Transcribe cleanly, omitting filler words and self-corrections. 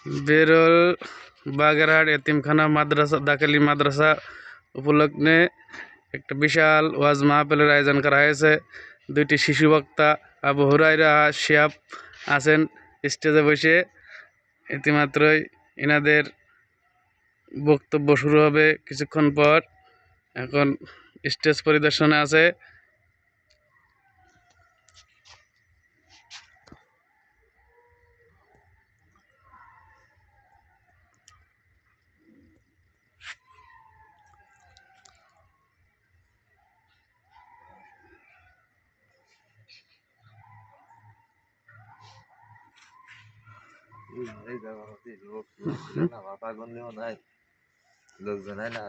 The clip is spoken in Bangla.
বেরোল বাগেরহাট এতিমখানা মাদ্রাসা দাখিলি মাদ্রাসা উপলক্ষে একটা বিশাল ওয়াজ মাহফিলের আয়োজন করা হয়েছে। দুইটি শিশু বক্তা আবু হুরায়রা শিহাব আছেন স্টেজে বসে। ইতিমাত্রই এনাদের বক্তব্য শুরু হবে কিছুক্ষণ পর। এখন স্টেজ পরিদর্শনে আছে। লোকজন হয় না